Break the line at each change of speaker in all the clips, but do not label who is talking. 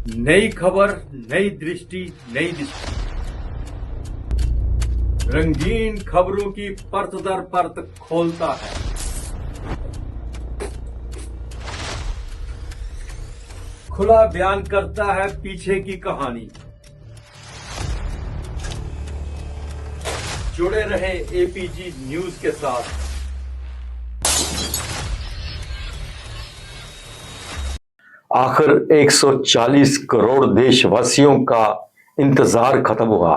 नई खबर, नई दृष्टि, नई दिशा। रंगीन खबरों की परत दर परत खोलता है। खुला बयान करता है पीछे की कहानी। जुड़े रहे एपीजी न्यूज के साथ।
आखिर 140 करोड़ देशवासियों का इंतजार खत्म हुआ।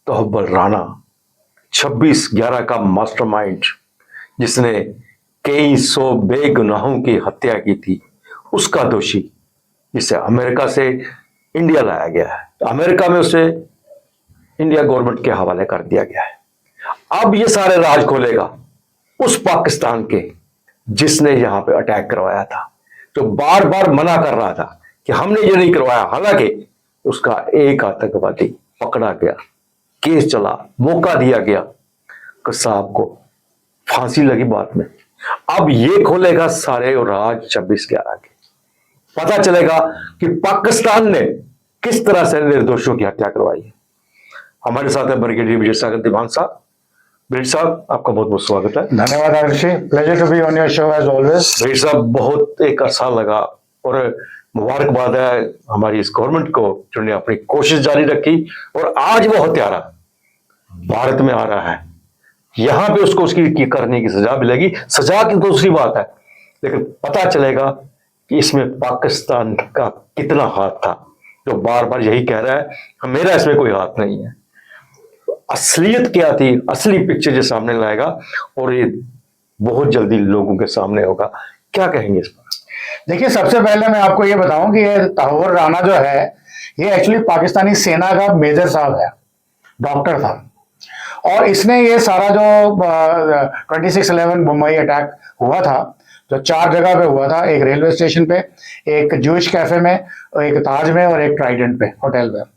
तोहब्बल राणा 26/11 का मास्टरमाइंड, जिसने कई सौ बेगुनाहों की हत्या की थी, उसका दोषी, जिसे अमेरिका से इंडिया लाया गया है, अमेरिका में उसे इंडिया गवर्नमेंट के हवाले कर दिया गया है। अब ये सारे राज खोलेगा उस पाकिस्तान के जिसने यहां पे अटैक करवाया था, जो बार बार मना कर रहा था कि हमने ये नहीं करवाया। हालांकि उसका एक आतंकवादी पकड़ा गया, केस चला, मौका दिया गया, कसाब को फांसी लगी बाद में। अब ये खोलेगा सारे राज 26/11 के। पता चलेगा कि पाकिस्तान ने किस तरह से निर्दोषों की हत्या करवाई है। हमारे साथ है ब्रिगेडियर विजय सागर दीवान साहब। ब्रिज साहब, आपका बहुत बहुत स्वागत है।
धन्यवाद Adarshi, pleasure to be on your show as always.
Brij साहब, बहुत एक अरसा लगा और मुबारकबाद है हमारी इस गवर्नमेंट को, जिन्होंने अपनी कोशिश जारी रखी और आज वो हत्यारा भारत में आ रहा है। यहां पे उसको उसकी करने की सजा मिलेगी। सजा की दूसरी बात है, लेकिन पता चलेगा कि इसमें पाकिस्तान का कितना हाथ था, जो बार बार यही कह रहा है मेरा इसमें कोई हाथ नहीं है। असलियत क्या थी, असली पिक्चर जो सामने लाएगा और ये बहुत जल्दी लोगों के सामने होगा। क्या कहेंगे इस पर?
देखिए, सबसे पहले मैं आपको ये बताऊं कि ये तहव्वुर राणा जो है, ये एक्चुअली पाकिस्तानी सेना का मेजर साहब है, डॉक्टर था। और इसने ये सारा जो 26/11 मुंबई अटैक हुआ था, जो 4 जगह पे हुआ था, एक रेलवे स्टेशन पे, एक जूश कैफे में, एक ताज में और एक ट्राइडेंट पे होटल पे,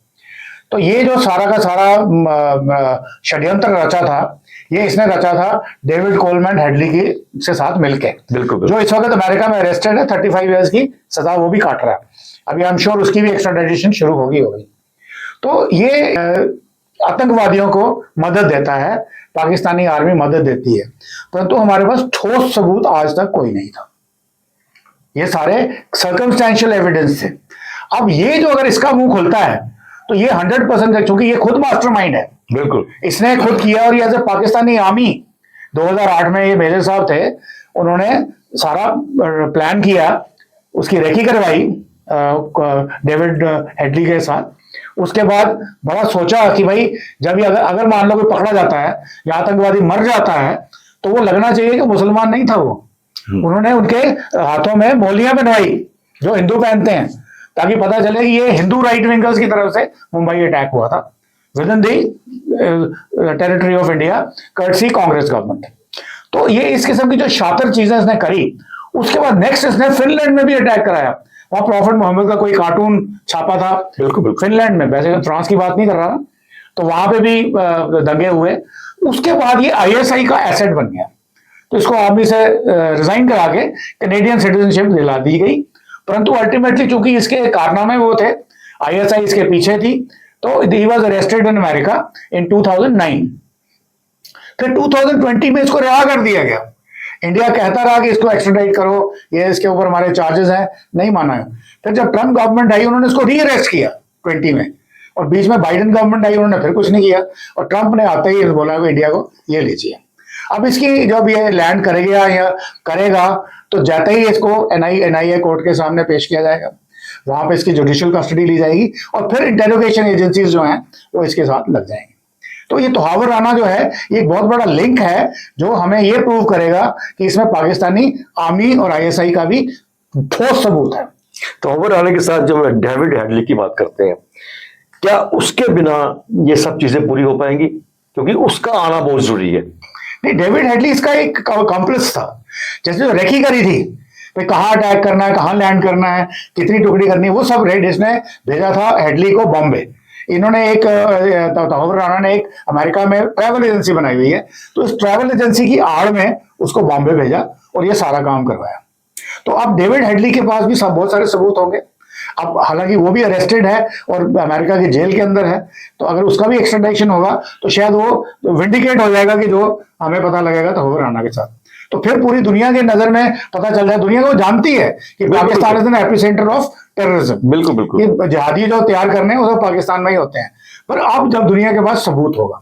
तो ये जो सारा का सारा षड्यंत्र रचा था, ये इसने रचा था डेविड कोलमैन हेडली की से साथ मिलके।
बिल्कुल।
जो इस वक्त अमेरिका में अरेस्टेड है, 35 इयर्स की सजा वो भी काट रहा है। अभी आई एम श्योर उसकी भी एक्स्ट्राडिशन शुरू होगी। तो ये आतंकवादियों को मदद देता है, पाकिस्तानी आर्मी मदद देती है, परंतु हमारे पास ठोस सबूत आज तक कोई नहीं था। ये सारे सर्कमस्टेंशियल एविडेंस थे। अब ये जो अगर इसका मुंह खुलता है तो ये 100%, क्योंकि ये खुद मास्टरमाइंड है, बिल्कुल इसने खुद किया। और ये एज ए पाकिस्तानी आर्मी 2008 में ये मेजर साहब थे, उन्होंने सारा प्लान किया, उसकी रेकी करवाई डेविड हेडली के साथ। उसके बाद बड़ा सोचा कि भाई जब ये अगर मान लो कोई पकड़ा जाता है या आतंकवादी मर जाता है, तो वो लगना चाहिए कि मुसलमान नहीं था वो। उन्होंने उनके हाथों में मोलियां बनवाई जो हिंदू पहनते हैं, ताकि पता चले कि ये हिंदू राइट विंगर्स की तरफ से मुंबई अटैक हुआ था with in the territory of India, courtesy Congress government. तो ये इस किस्म की जो शातिर चीजें इसने करी। उसके बाद नेक्स्ट इसने फिनलैंड में भी अटैक कराया। वहां प्रॉफिट मोहम्मद का कोई कार्टून छापा था, बिल्कुल फिनलैंड में, वैसे फ्रांस की बात नहीं कर रहा ना। तो वहां पे भी दंगे हुए। उसके बाद ये आईएसआई का एसेट बन गया, तो इसको आर्मी से रिजाइन करा के कैनेडियन सिटीजनशिप दिला दी गई। परंतु अल्टीमेटली चूंकि इसके कारनामे वो थे, आईएसआई इसके पीछे थी, तो he was arrested in America in 2009। फिर 2020 में इसको रिहा कर दिया गया। इंडिया कहता रहा कि इसको एक्स्ट्राडाइट करो, ये इसके ऊपर हमारे चार्जेस हैं, नहीं माना है। फिर जब ट्रम्प गवर्नमेंट आई, उन्होंने इसको री अरेस्ट किया 20 में, और बीच में बाइडेन गवर्नमेंट आई, उन्होंने फिर कुछ नहीं किया, और ट्रम्प ने आते ही बोला कि इंडिया को ये लीजिए। अब इसकी जब ये लैंड करेगा या करेगा, तो जाते ही इसको एनआईए कोर्ट के सामने पेश किया जाएगा, वहां पे इसकी जुडिशियल कस्टडी ली जाएगी, और फिर इंटेरोगेशन एजेंसीज जो हैं वो इसके साथ लग जाएंगी। तो ये तोहव्वुर राणा जो है, ये एक बहुत बड़ा लिंक है जो हमें ये प्रूव करेगा कि इसमें पाकिस्तानी आर्मी और आईएसआई का भी ठोस सबूत है।
तोहव्वुर राणा के साथ जो डेविड हेडली की बात करते हैं, क्या उसके बिना ये सब चीजें पूरी हो पाएंगी? क्योंकि उसका आना बहुत जरूरी है।
नहीं, डेविड हेडली इसका एक कॉम्प्लेक्स था। जैसे जो रेकी करी थी, भाई कहाँ अटैक करना है, कहाँ लैंड करना है, कितनी टुकड़ी करनी है, वो सब रेड इसने भेजा था हेडली को बॉम्बे। इन्होंने एक तोहव्वुर राणा ने एक अमेरिका में ट्रैवल एजेंसी बनाई हुई है, तो इस ट्रैवल एजेंसी की आड़ में उसको बॉम्बे भेजा और ये सारा काम करवाया। तो अब डेविड हेडली के पास भी बहुत सारे सबूत होंगे। अब हालांकि वो भी अरेस्टेड है और अमेरिका की जेल के अंदर है, तो अगर उसका भी एक्सट्राडिशन होगा तो शायद वो विंडिकेट हो जाएगा कि जो हमें पता लगेगा तहब्बुर राना के साथ, तो फिर पूरी दुनिया की नजर में पता चल जाए, दुनिया को जानती है कि Pakistan is an epicentre of terrorism.
बिल्कुल बिल्कुल।
ये जिहादी जो तैयार करने हैं वो सब पाकिस्तान में ही होते हैं। पर अब जब दुनिया के पास सबूत होगा,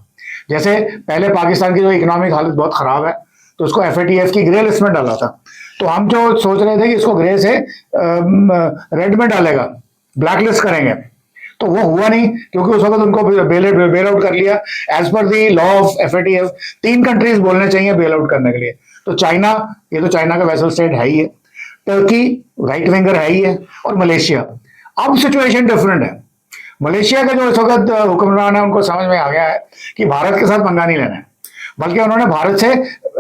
जैसे पहले पाकिस्तान की जो इकोनॉमिक हालत बहुत खराब है तो उसको FATF की ग्रे लिस्ट में डाला था, तो हम जो सोच रहे थे कि इसको ग्रे से रेड में डालेगा, ब्लैक लिस्ट करेंगे, तो वो हुआ नहीं, क्योंकि उस वक्त उनको बेल आउट कर लिया। As per the law of FATF 3 countries बोलने चाहिए बेल आउट करने के लिए, तो चाइना, ये तो चाइना का वैसल स्टेट है ही है, टर्की राइट विंगर है ही है, और मलेशिया। अब सिचुएशन डिफरेंट है। मलेशिया का जो इस वक्त हुक्मरान है उनको समझ में आ गया है कि भारत के साथ पंगा नहीं लेना है, बल्कि उन्होंने भारत से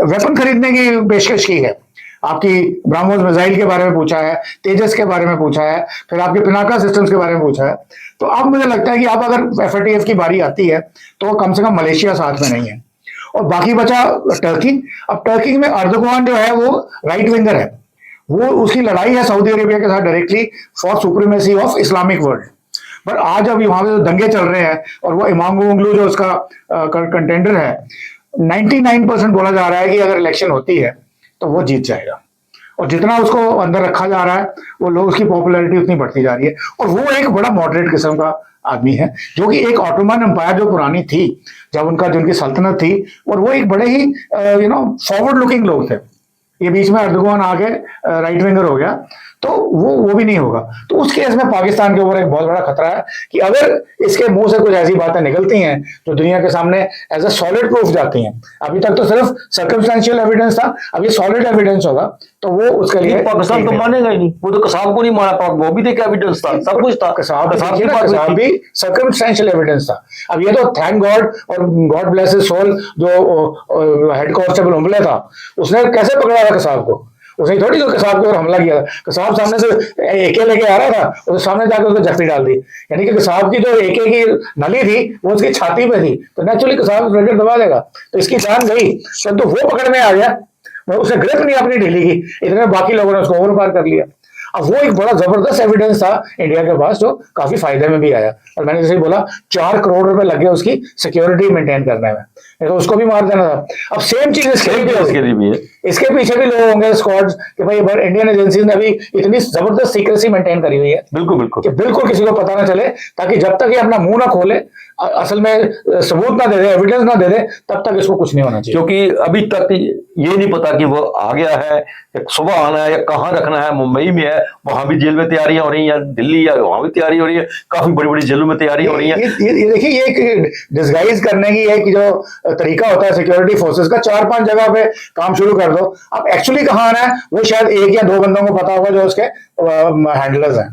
वेपन खरीदने की पेशकश की है। आपकी ब्रह्मोस मिसाइल के बारे में पूछा है, तेजस के बारे में पूछा है, फिर आपके पिनाका सिस्टम्स के बारे में पूछा है। तो अब मुझे लगता है कि अब अगर FATF की बारी आती है तो कम से कम मलेशिया साथ में नहीं है, और बाकी बचा टर्की। अब टर्की में अर्दोगान जो है वो राइट विंगर है, वो उसकी लड़ाई है सऊदी अरेबिया के साथ directly for supremacy of Islamic world. पर आज अभी वहां पे जो दंगे चल रहे हैं और वो इमामोग्लू जो उसका कंटेंडर है, 99% बोला जा रहा है कि अगर इलेक्शन होती है तो वो जीत जाएगा, और जितना उसको अंदर रखा जा रहा है वो लोग उसकी पॉपुलैरिटी उतनी बढ़ती जा रही है। और वो एक बड़ा मॉडरेट किस्म का आदमी है, जो कि एक ऑटोमन एम्पायर जो पुरानी थी जब जिनकी सल्तनत थी, और वो एक बड़े ही फॉरवर्ड लुकिंग लोग थे। ये बीच में अर्दोगान आके राइट विंगर हो गया, तो वो भी नहीं होगा। तो उस केस में पाकिस्तान के ऊपर एक बहुत बड़ा खतरा है कि अगर इसके मुंह से कुछ ऐसी बातें निकलती हैं जो दुनिया के सामने एज ए सॉलिड प्रूफ जाती हैं, अभी तक तो सिर्फ सर्कमस्टेंशियल एविडेंस था, अब ये सॉलिड एविडेंस होगा, तो वो उसके लिए
पाकिस्तान तो मानेगा ही नहीं, वो तो कसाब को नहीं माना, वो भी देख एविडेंस था, सब कुछ था,
कसाब भी सर्कमस्टेंशियल एविडेंस था। अब ये तो थैंक गॉड और गॉड ब्लेस हिज सोल जो हेड कांस्टेबल उम्बले था, उसने कैसे पकड़ा था कसाब को? उसने थोड़ी तो कसाब के ऊपर हमला किया था, कसाब सामने से एके लेके आ रहा था, उसने सामने जाकर उसको जफ्ती डाल दी। यानी कि कसाब की जो एके की नली थी वो उसकी छाती पे थी, तो नेचुरली कसाब ट्रिगर दबा देगा, तो इसकी जान गई। तो वो पकड़ में आ गया, उसने ग्रिप नहीं अपनी ढीली की, इतने बाकी लोगों ने उसको ओवर पार कर लिया। अब वो एक बड़ा जबरदस्त एविडेंस था इंडिया के पास जो काफी फायदे में भी आया, और मैंने जैसे बोला 4 करोड़ रुपए लगे उसकी सिक्योरिटी मेंटेन करने में, तो उसको भी मार देना था। अब सेम चीज इसके लिए भी है, इसके पीछे भी लोग होंगे स्क्वाड्स कि भाई इंडियन एजेंसीज ने अभी इतनी जबरदस्त सीक्रेसी मेंटेन करी हुई है, बिल्कुल बिल्कुल, कि बिल्कुल किसी को पता ना चले, ताकि जब तक ये अपना मुंह ना खोले, असल में सबूत ना दे दे, एविडेंस ना दे दे, तब तक इसको कुछ नहीं होना चाहिए।
क्योंकि अभी तक ये नहीं पता कि वो आ गया है, सुबह आना है या कहाँ रखना है। मुंबई में है, वहां भी जेल में तैयारियां हो रही हैं, दिल्ली या वहां भी तैयारी हो रही है, काफी बड़ी बड़ी जेलों में तैयारी हो रही है।
ये देखिए, ये एक डिस्गाइज करने की एक जो तरीका होता है सिक्योरिटी फोर्सेस का, 4-5 जगह पे काम शुरू कर दो। अब एक्चुअली कहाँ आना है वो शायद 1 या 2 बंदों को पता होगा जो उसके हैंडलर्स हैं।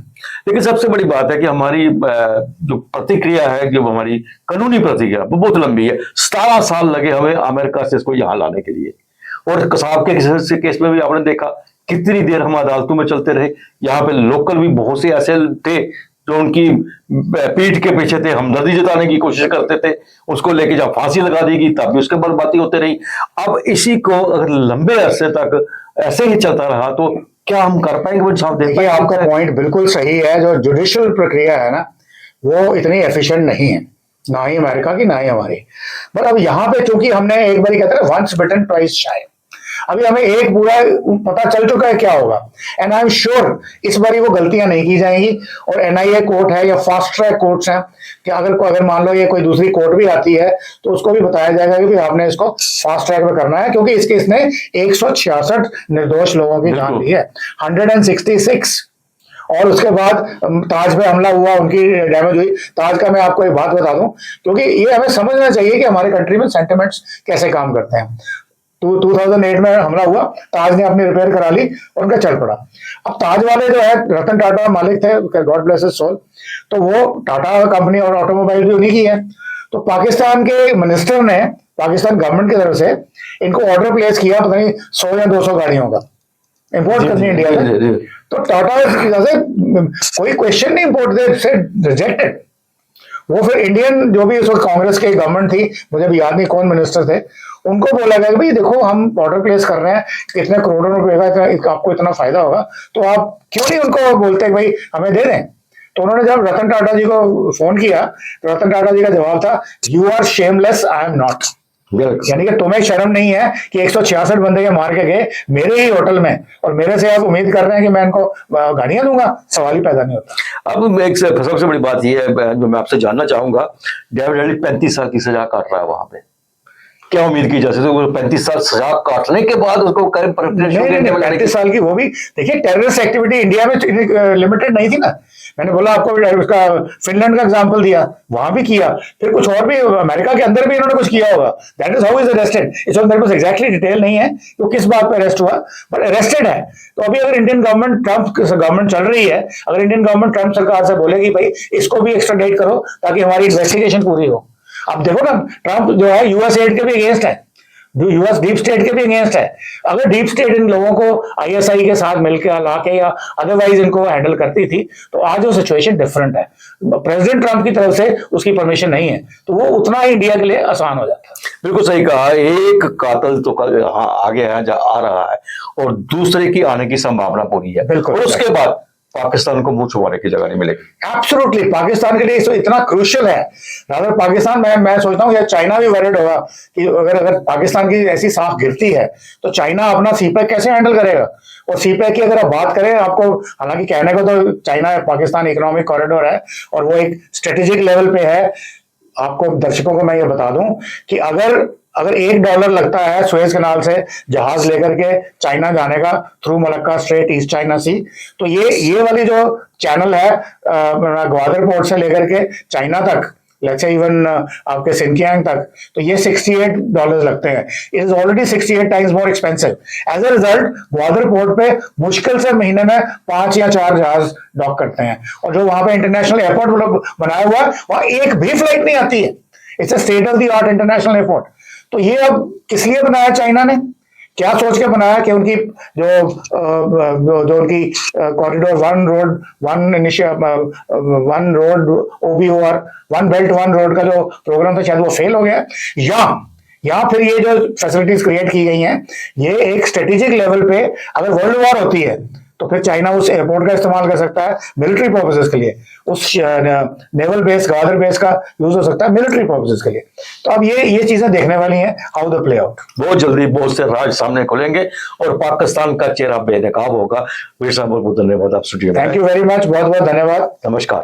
लेकिन सबसे बड़ी बात है कि हमारी जो प्रतिक्रिया है, जो हमारी कानूनी प्रतिक्रिया, वो बहुत लंबी है। 17 साल लगे हमें अमेरिका से इसको यहाँ लाने के लिए, और कसाब के केस में भी आपने देखा कितनी देर हम अदालतों में चलते रहे। यहाँ पे लोकल भी बहुत से ऐसे थे जो उनकी पीठ के पीछे थे, हमदर्दी जताने की कोशिश करते थे, उसको लेके जब फांसी लगा दी गई तब भी उसके ऊपर बातें होते रही। अब इसी को अगर लंबे अरसे तक ऐसे ही चलता रहा तो क्या हम कर पाएंगे? साहब
देखिए, आपका पॉइंट बिल्कुल सही है। जो जुडिशियल प्रक्रिया है ना, वो इतनी एफिशिएंट नहीं है, ना ही अमेरिका की ना ही हमारी। पर अब यहाँ पे चूंकि हमने एक बार कहते हैं वंस बिटन ट्वाइस शाय, अभी हमें एक पूरा पता चल चुका है क्या होगा, एंड आई एम श्योर इस बार वो गलतियां नहीं की जाएंगी। और NIA कोर्ट है या फास्ट ट्रैक कोर्ट्स हैं कि अगर मान लो ये कोई दूसरी कोर्ट भी आती है तो उसको भी बताया जाएगा कि आपने इसको फास्ट ट्रैक में करना है, क्योंकि इसके इसने 166 निर्दोष लोगों की जान ली है, 166। और उसके बाद ताज पे हमला हुआ, उनकी डैमेज हुई। ताज का मैं आपको एक बात बता दूं, क्योंकि ये हमें समझना चाहिए कि हमारे कंट्री में सेंटिमेंट्स कैसे काम करते हैं। 2008 में हमला हुआ, ताज ने अपनी रिपेयर करा ली और उनका चल पड़ा। अब ताज वाले जो है रतन टाटा मालिक थे, गॉड ब्लेस हिज सोल, तो वो टाटा कंपनी और ऑटोमोबाइल भी उन्हीं की है। तो पाकिस्तान के मिनिस्टर ने पाकिस्तान गवर्नमेंट की तरफ से इनको ऑर्डर प्लेस किया, पता नहीं 100 या 200 गाड़ियों का इंपोर्ट करनी इंडिया में। तो टाटा से कोई क्वेश्चन नहीं, इंपोर्ट से रिजेक्टेड। वो फिर इंडियन जो भी उस वक्त कांग्रेस की गवर्नमेंट थी, मुझे भी याद नहीं कौन मिनिस्टर थे, उनको बोला गया कि भाई देखो हम ऑर्डर प्लेस कर रहे हैं, कितने करोड़ों रुपए का आपको इतना फायदा होगा, तो आप क्यों नहीं उनको बोलते हैं भाई हमें दे दें। तो उन्होंने जब रतन टाटा जी को फोन किया तो रतन टाटा जी का जवाब था, you are shameless, I am not. यानी कि तुम्हें शर्म नहीं है कि 166 बंदे के मार के गए मेरे ही होटल में, और मेरे से आप उम्मीद कर रहे हैं कि मैं इनको गाड़ियां दूंगा? सवाल ही पैदा नहीं होता।
अब एक सबसे बड़ी बात यह है जो मैं आपसे जानना चाहूंगा, डेविड हेडली 35 साल की सजा काट रहा है वहां पे, क्या उम्मीद की जा सकती है 35 साल सजा काटने के बाद उसको करें?
35 साल की, वो भी देखिए टेररिस्ट एक्टिविटी इंडिया में लिमिटेड नहीं थी ना। मैंने बोला आपको, उसका फिनलैंड का एग्जांपल दिया, वहां भी किया, फिर कुछ और भी अमेरिका के अंदर भी इन्होंने कुछ किया होगा। That is how is arrested. इस वक्त मेरे पास एग्जैक्टली डिटेल नहीं है कि वो किस बात पर अरेस्ट हुआ, बट अरेस्टेड है। तो अभी अगर इंडियन गवर्नमेंट, ट्रंप गवर्नमेंट चल रही है, अगर इंडियन गवर्नमेंट ट्रंप सरकार से बोलेगी भाई इसको भी एक्स्ट्राडाइट करो ताकि हमारी इन्वेस्टिगेशन पूरी हो। अब देखो ना, ट्रंप जो है यूएस एड के भी अगेंस्ट है, यूएस डीप स्टेट के भी अगेंस्ट है। अगर डीप स्टेट इन लोगों को आईएसआई के साथ मिलकर ला के या अदरवाइज इनको हैंडल करती थी तो आज वो सिचुएशन डिफरेंट है। प्रेसिडेंट ट्रंप की तरफ से उसकी परमिशन नहीं है, तो वो उतना ही इंडिया के लिए आसान हो जाता है।
बिल्कुल सही कहा, एक कातिल तो आगे आ रहा है और दूसरे की आने की संभावना पूरी है,
बिल्कुल।
और उसके बाद पाकिस्तान को मुंह छुपाने की जगह नहीं मिलेगी।
एब्सोल्युटली, पाकिस्तान के लिए इतना क्रूशियल है। अगर पाकिस्तान, मैं सोचता हूँ या चाइना भी वरीड होगा कि अगर पाकिस्तान की ऐसी सांख गिरती है तो चाइना अपना सीपैक कैसे हैंडल करेगा। और सीपैक की अगर आप बात करें, आपको हालांकि कहने को तो चाइना पाकिस्तान इकोनॉमिक कॉरिडोर है और वो एक स्ट्रेटेजिक लेवल पे है। आपको दर्शकों को मैं ये बता दूं कि अगर $1 लगता है सुएज कैनाल से जहाज लेकर के चाइना जाने का through Malacca Strait, East China Sea, तो ये वाली जो चैनल है ग्वादर पोर्ट से लेकर के चाइना तक, लेट्स से इवन आपके सिंकियांग तक, तो ये $68 लगते हैं। It is already 68 times more expensive. As a result Gwadar port पे मुश्किल से महीने में 5 या 4 जहाज डॉक करते हैं, और जो वहां पे इंटरनेशनल एयरपोर्ट बनाया हुआ है वहां एक भी फ्लाइट नहीं आती है। It's a state of the art international airport. तो ये अब किस लिए बनाया चाइना ने, क्या सोच के बनाया कि उनकी जो उनकी corridor one road OBOR, one belt one road का जो प्रोग्राम था शायद वो फेल हो गया, या फिर ये जो फैसिलिटीज क्रिएट की गई हैं ये एक स्ट्रेटेजिक लेवल पे अगर वर्ल्ड वॉर होती है तो फिर चाइना उस एयरपोर्ट का इस्तेमाल कर सकता है मिलिट्री पर्पसेस के लिए, उस नेवल बेस, ग्वादर बेस का यूज हो सकता है मिलिट्री पर्पसेस के लिए। तो अब ये चीजें देखने वाली हैं, हाउ द प्ले आउट।
बहुत जल्दी बहुत से राज सामने खुलेंगे और पाकिस्तान का चेहरा बेनकाब होगा। वीर साहब बहुत धन्यवाद आप स्टूडियो में।
थैंक यू वेरी मच, बहुत बहुत धन्यवाद,
नमस्कार।